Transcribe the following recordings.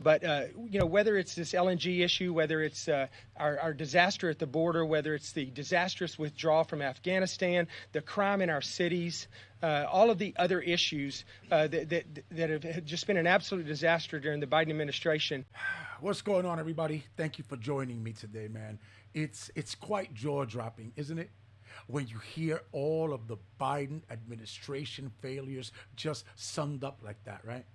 But whether it's this LNG issue, whether it's our disaster at the border, whether it's the disastrous withdrawal from Afghanistan, the crime in our cities, all of the other issues that have just been an absolute disaster during the Biden administration. What's going on, everybody? Thank you for joining me today, man. It's quite jaw-dropping, isn't it? When you hear all of the Biden administration failures just summed up like that, right?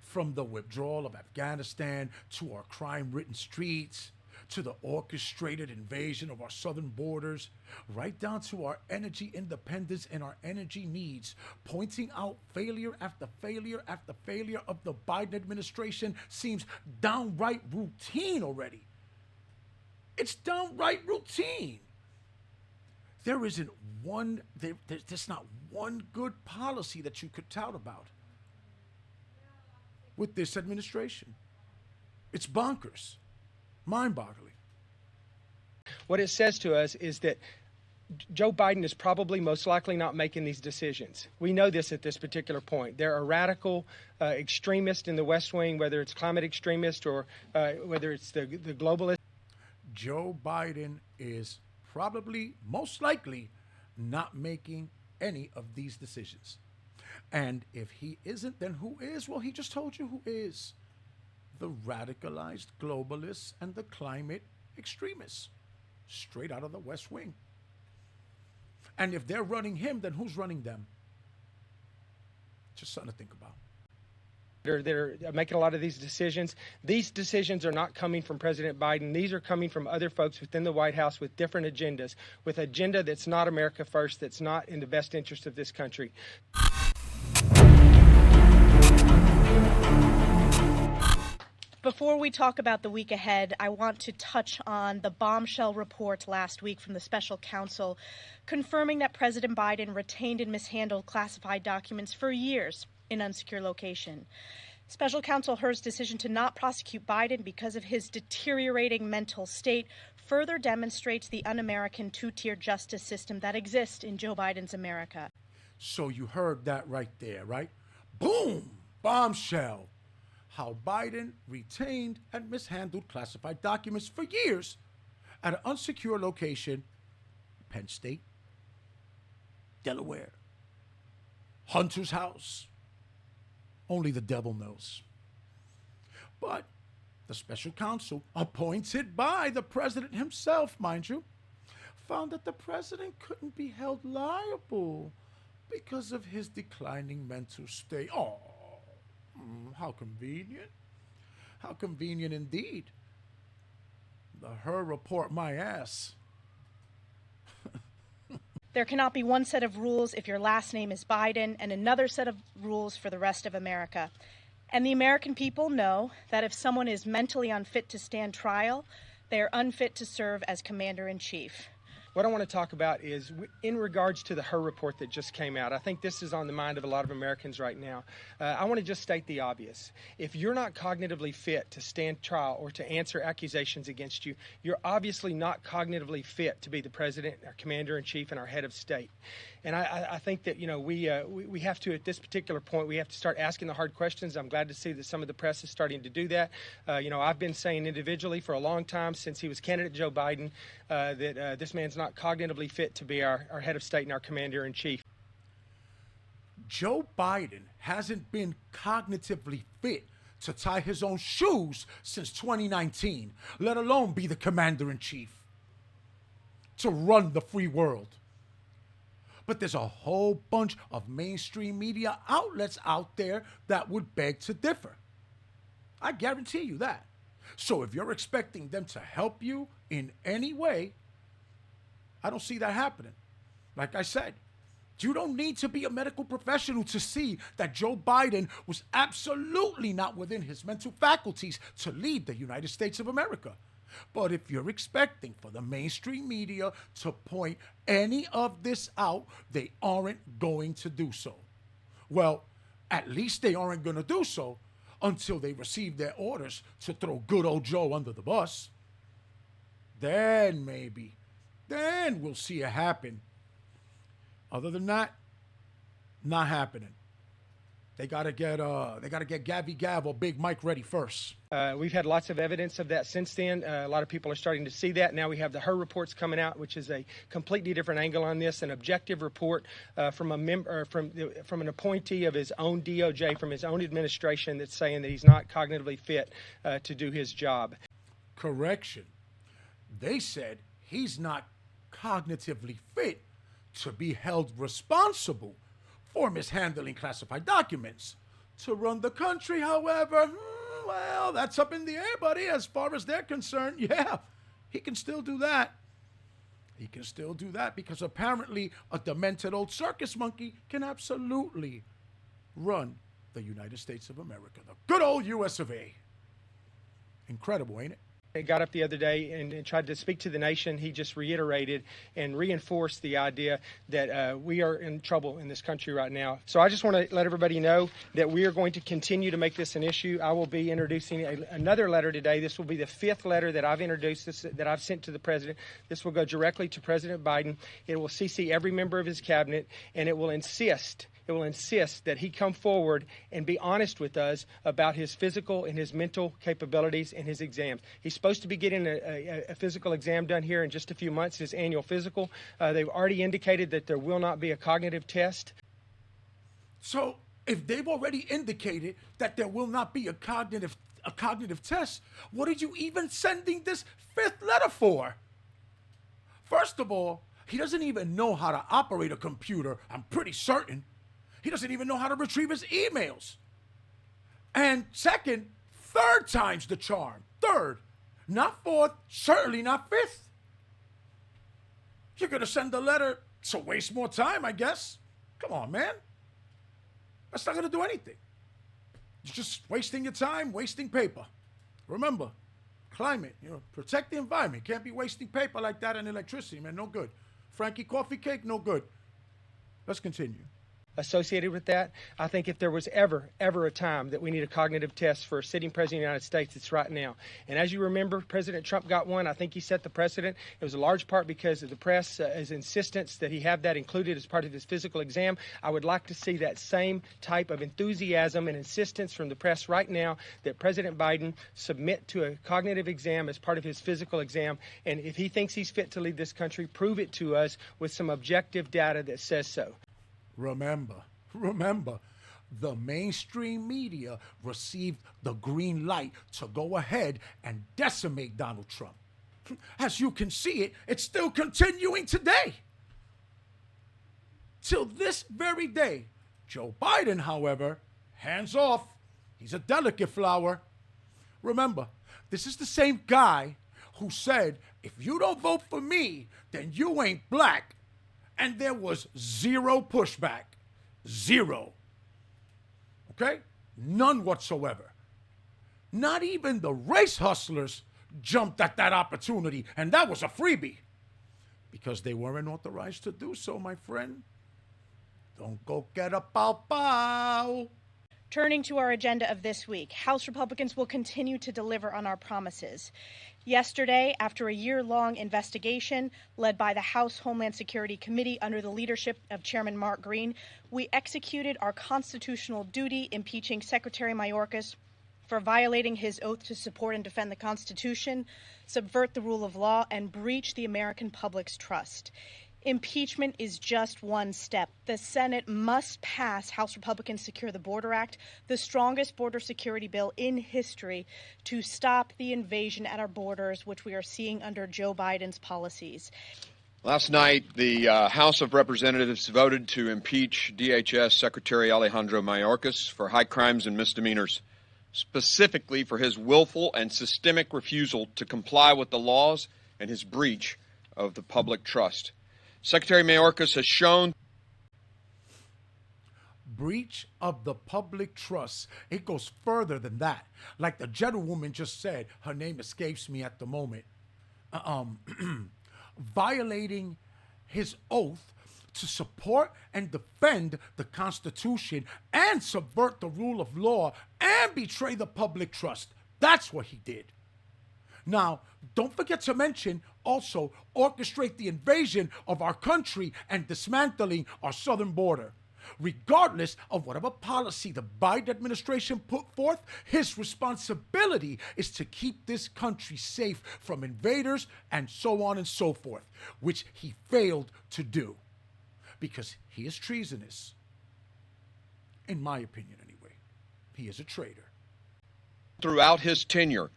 From the withdrawal of Afghanistan to our crime-ridden streets, to the orchestrated invasion of our southern borders, right down to our energy independence and our energy needs, pointing out failure after failure after failure of the Biden administration seems downright routine already. It's downright routine. There's not one good policy that you could tout about with this administration. It's bonkers, mind-boggling. What it says to us is that Joe Biden is probably most likely not making these decisions. We know this at this particular point. There are radical extremists in the West Wing, whether it's climate extremists or whether it's the globalists. Joe Biden is probably, most likely, not making any of these decisions. And if he isn't, then who is? Well, he just told you who is. The radicalized globalists and the climate extremists, straight out of the West Wing. And if they're running him, then who's running them? Just something to think about. They're making a lot of these decisions. These decisions are not coming from President Biden. These are coming from other folks within the White House with different agendas, with agenda that's not America first, that's not in the best interest of this country. Before we talk about the week ahead, I want to touch on the bombshell report last week from the special counsel confirming that President Biden retained and mishandled classified documents for years in unsecure location. Special counsel Hur's decision to not prosecute Biden because of his deteriorating mental state further demonstrates the un-American two-tier justice system that exists in Joe Biden's America. So you heard that right there, right? Boom! Bombshell. How Biden retained and mishandled classified documents for years at an unsecure location, Penn State, Delaware, Hunter's house. Only the devil knows. But the special counsel, appointed by the president himself, mind you, found that the president couldn't be held liable because of his declining mental state. Oh, how convenient. How convenient indeed. The Hur report my ass. There cannot be one set of rules if your last name is Biden and another set of rules for the rest of America. And the American people know that if someone is mentally unfit to stand trial, they are unfit to serve as commander-in-chief. What I want to talk about is in regards to the Hur report that just came out. I think this is on the mind of a lot of Americans right now. I want to just state the obvious. If you're not cognitively fit to stand trial or to answer accusations against you, you're obviously not cognitively fit to be the president, our commander-in-chief, and our head of state. And I think that, we have to, at this particular point, we have to start asking the hard questions. I'm glad to see that some of the press is starting to do that. I've been saying individually for a long time since he was candidate Joe Biden that this man's not cognitively fit to be our head of state and our commander-in-chief. Joe Biden hasn't been cognitively fit to tie his own shoes since 2019, let alone be the commander-in-chief, to run the free world. But there's a whole bunch of mainstream media outlets out there that would beg to differ. I guarantee you that. So if you're expecting them to help you in any way, I don't see that happening. Like I said, you don't need to be a medical professional to see that Joe Biden was absolutely not within his mental faculties to lead the United States of America. But if you're expecting for the mainstream media to point any of this out, they aren't going to do so. Well, at least they aren't going to do so until they receive their orders to throw good old Joe under the bus. Then maybe. Then we'll see it happen. Other than that, not happening. They gotta get Gabby Gav or Big Mike ready first. We've had lots of evidence of that since then. A lot of people are starting to see that. Now we have the Her reports coming out, which is a completely different angle on this, an objective report from a member, from an appointee of his own DOJ, from his own administration, that's saying that he's not cognitively fit to do his job. Correction. They said he's not cognitively fit to be held responsible for mishandling classified documents. To run the country, however, well, that's up in the air, buddy. As far as they're concerned, yeah, he can still do that. He can still do that because apparently a demented old circus monkey can absolutely run the United States of America, the good old US of A. Incredible, ain't it? He got up the other day and tried to speak to the nation. He just reiterated and reinforced the idea that we are in trouble in this country right now. So I just want to let everybody know that we are going to continue to make this an issue. I will be introducing another letter today. This will be the fifth letter that I've introduced, that I've sent to the president. This will go directly to President Biden. It will CC every member of his cabinet, and it will insist that he come forward and be honest with us about his physical and his mental capabilities and his exams. He's supposed to be getting a physical exam done here in just a few months, his annual physical. They've already indicated that there will not be a cognitive test. So if they've already indicated that there will not be a cognitive test, what are you even sending this fifth letter for? First of all, he doesn't even know how to operate a computer, I'm pretty certain. He doesn't even know how to retrieve his emails. And second, third time's the charm. Third, not fourth, certainly not fifth. You're going to send a letter to waste more time, I guess. Come on, man. That's not going to do anything. You're just wasting your time, wasting paper. Remember, climate, protect the environment. Can't be wasting paper like that and electricity, man. No good. Frankie coffee cake, no good. Let's continue. Associated with that, I think if there was ever a time that we need a cognitive test for a sitting president of the United States, it's right now. And as you remember, President Trump got one. I think he set the precedent. It was a large part because of the press's insistence that he have that included as part of his physical exam. I would like to see that same type of enthusiasm and insistence from the press right now that President Biden submit to a cognitive exam as part of his physical exam. And if he thinks he's fit to lead this country, prove it to us with some objective data that says so. Remember, the mainstream media received the green light to go ahead and decimate Donald Trump. As you can see it's still continuing today. Till this very day. Joe Biden, however, hands off. He's a delicate flower. Remember, this is the same guy who said, if you don't vote for me, then you ain't black. And there was zero pushback. Zero. Okay? None whatsoever. Not even the race hustlers jumped at that opportunity, and that was a freebie. Because they weren't authorized to do so, my friend. Don't go get a pow-pow. Turning to our agenda of this week, House Republicans will continue to deliver on our promises. Yesterday, after a year-long investigation led by the House Homeland Security Committee under the leadership of Chairman Mark Green, we executed our constitutional duty impeaching Secretary Mayorkas for violating his oath to support and defend the Constitution, subvert the rule of law, and breach the American public's trust. Impeachment is just one step. The Senate must pass House Republicans' Secure the Border Act, the strongest border security bill in history, to stop the invasion at our borders, which we are seeing under Joe Biden's policies. Last night, the House of Representatives voted to impeach DHS Secretary Alejandro Mayorkas for high crimes and misdemeanors, specifically for his willful and systemic refusal to comply with the laws and his breach of the public trust. Secretary Mayorkas has shown breach of the public trust. It goes further than that. Like the gentlewoman just said, her name escapes me at the moment. Violating his oath to support and defend the Constitution and subvert the rule of law and betray the public trust. That's what he did. Now, don't forget to mention also orchestrate the invasion of our country and dismantling our southern border. Regardless of whatever policy the Biden administration put forth, his responsibility is to keep this country safe from invaders and so on and so forth, which he failed to do because he is treasonous. In my opinion, anyway, he is a traitor. Throughout his tenure,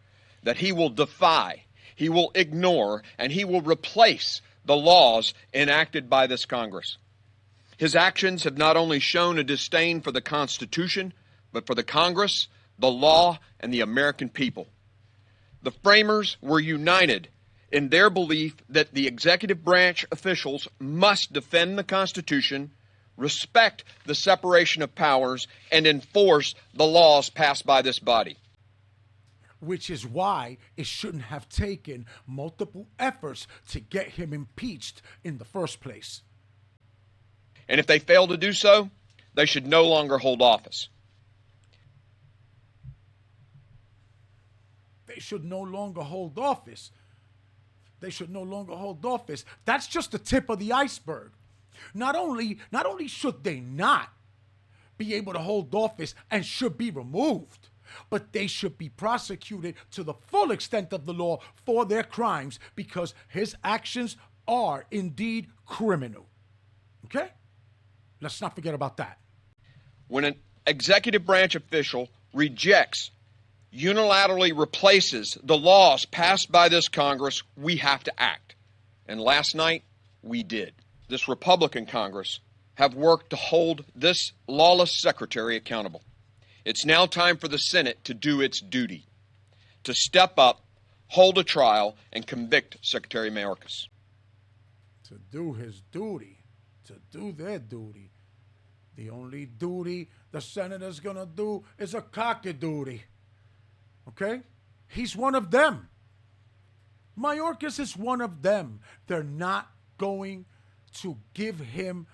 that he will defy, he will ignore, and he will replace the laws enacted by this Congress. His actions have not only shown a disdain for the Constitution, but for the Congress, the law, and the American people. The framers were united in their belief that the executive branch officials must defend the Constitution, respect the separation of powers, and enforce the laws passed by this body. Which is why it shouldn't have taken multiple efforts to get him impeached in the first place. And if they fail to do so, they should no longer hold office. They should no longer hold office. They should no longer hold office. That's just the tip of the iceberg. Not only should they not be able to hold office and should be removed, but they should be prosecuted to the full extent of the law for their crimes because his actions are indeed criminal. Okay? Let's not forget about that. When an executive branch official rejects, unilaterally replaces the laws passed by this Congress, we have to act. And last night, we did. This Republican Congress have worked to hold this lawless secretary accountable. It's now time for the Senate to do its duty, to step up, hold a trial, and convict Secretary Mayorkas. To do his duty, to do their duty. The only duty the senator's gonna do is a cocky duty. Okay? He's one of them. Mayorkas is one of them. They're not going to give him,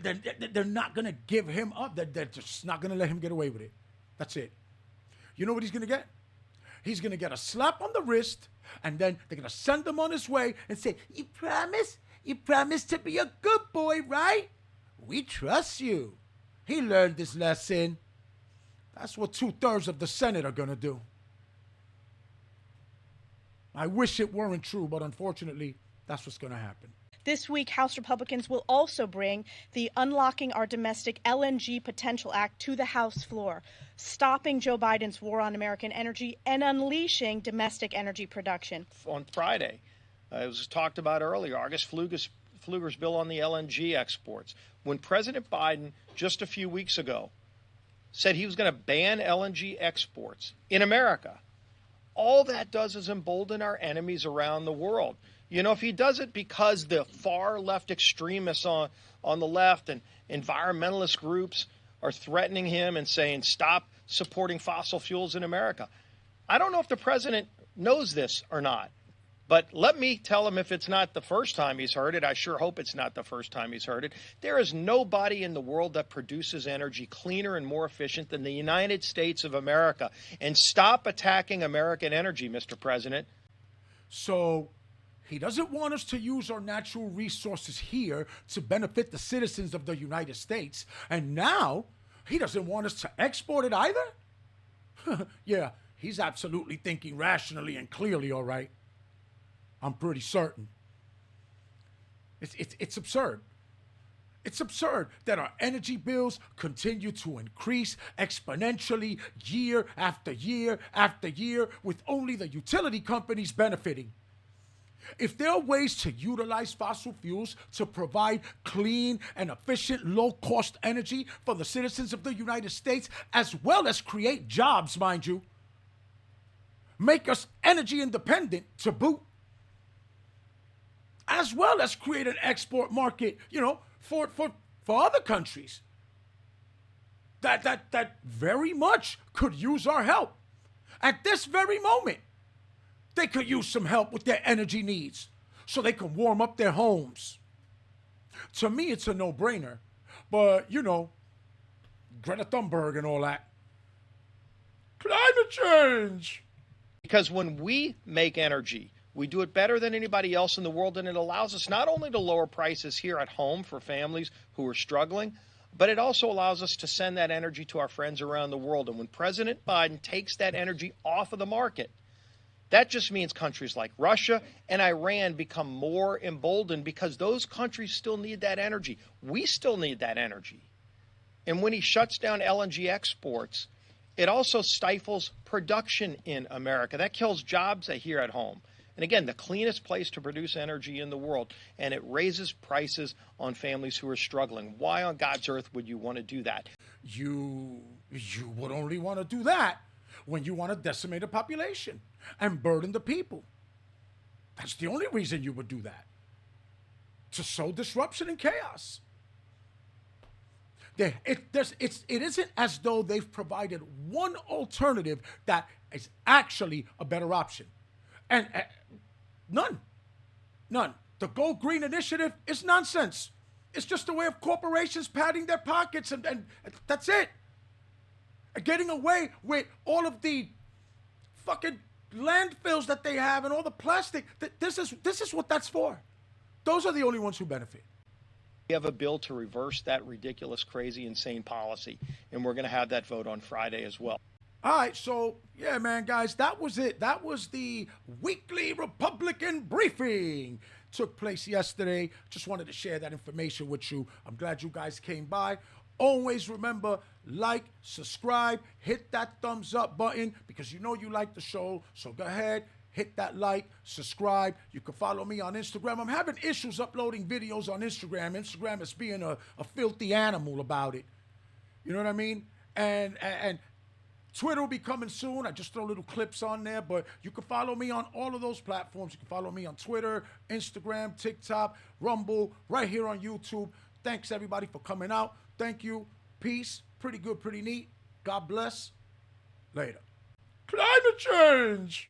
they're not going to give him up. They're just not going to let him get away with it. That's it. You know what he's going to get? He's going to get a slap on the wrist, and then they're going to send him on his way and say, you promise? You promise to be a good boy, right? We trust you. He learned this lesson. That's what 2/3 of the Senate are going to do. I wish it weren't true, but unfortunately, that's what's going to happen. This week, House Republicans will also bring the Unlocking Our Domestic LNG Potential Act to the House floor, stopping Joe Biden's war on American energy and unleashing domestic energy production. On Friday, it was talked about earlier, August Pfluger's bill on the LNG exports. When President Biden, just a few weeks ago, said he was going to ban LNG exports in America, all that does is embolden our enemies around the world. You know, if he does it because the far left extremists on the left and environmentalist groups are threatening him and saying, stop supporting fossil fuels in America. I don't know if the president knows this or not, but let me tell him if it's not the first time he's heard it. I sure hope it's not the first time he's heard it. There is nobody in the world that produces energy cleaner and more efficient than the United States of America. And stop attacking American energy, Mr. President. So he doesn't want us to use our natural resources here to benefit the citizens of the United States. And now he doesn't want us to export it either? Yeah, he's absolutely thinking rationally and clearly, all right. I'm pretty certain. It's absurd. It's absurd that our energy bills continue to increase exponentially year after year after year with only the utility companies benefiting. If there are ways to utilize fossil fuels to provide clean and efficient low-cost energy for the citizens of the United States, as well as create jobs, mind you, make us energy independent to boot, as well as create an export market, you know, for other countries that very much could use our help. At this very moment, they could use some help with their energy needs so they can warm up their homes. To me, it's a no-brainer. But, you know, Greta Thunberg and all that. Climate change. Because when we make energy, we do it better than anybody else in the world, and it allows us not only to lower prices here at home for families who are struggling, but it also allows us to send that energy to our friends around the world. And when President Biden takes that energy off of the market, that just means countries like Russia and Iran become more emboldened because those countries still need that energy. We still need that energy. And when he shuts down LNG exports, it also stifles production in America. That kills jobs here at home. And again, the cleanest place to produce energy in the world, and it raises prices on families who are struggling. Why on God's earth would you want to do that? You would only want to do that when you want to decimate a population and burden the people. That's the only reason you would do that. To sow disruption and chaos. It isn't as though they've provided one alternative that is actually a better option. And none. The Go Green Initiative is nonsense. It's just a way of corporations padding their pockets, and that's it. Getting away with all of the fucking landfills that they have and all the plastic. This is what that's for. Those are the only ones who benefit. We have a bill to reverse that ridiculous, crazy, insane policy, and we're going to have that vote on Friday as well. All right, so, yeah, man, guys, that was it. That was the weekly Republican briefing. Took place yesterday. Just wanted to share that information with you. I'm glad you guys came by. Always remember, like, subscribe, hit that thumbs up button because you know you like the show. So go ahead, hit that like, subscribe. You can follow me on Instagram. I'm having issues uploading videos on Instagram. Instagram is being a filthy animal about it. You know what I mean? And Twitter will be coming soon. I just throw little clips on there, but you can follow me on all of those platforms. You can follow me on Twitter, Instagram, TikTok, Rumble, right here on YouTube. Thanks, everybody, for coming out. Thank you. Peace. Pretty good, pretty neat. God bless. Later. Climate change.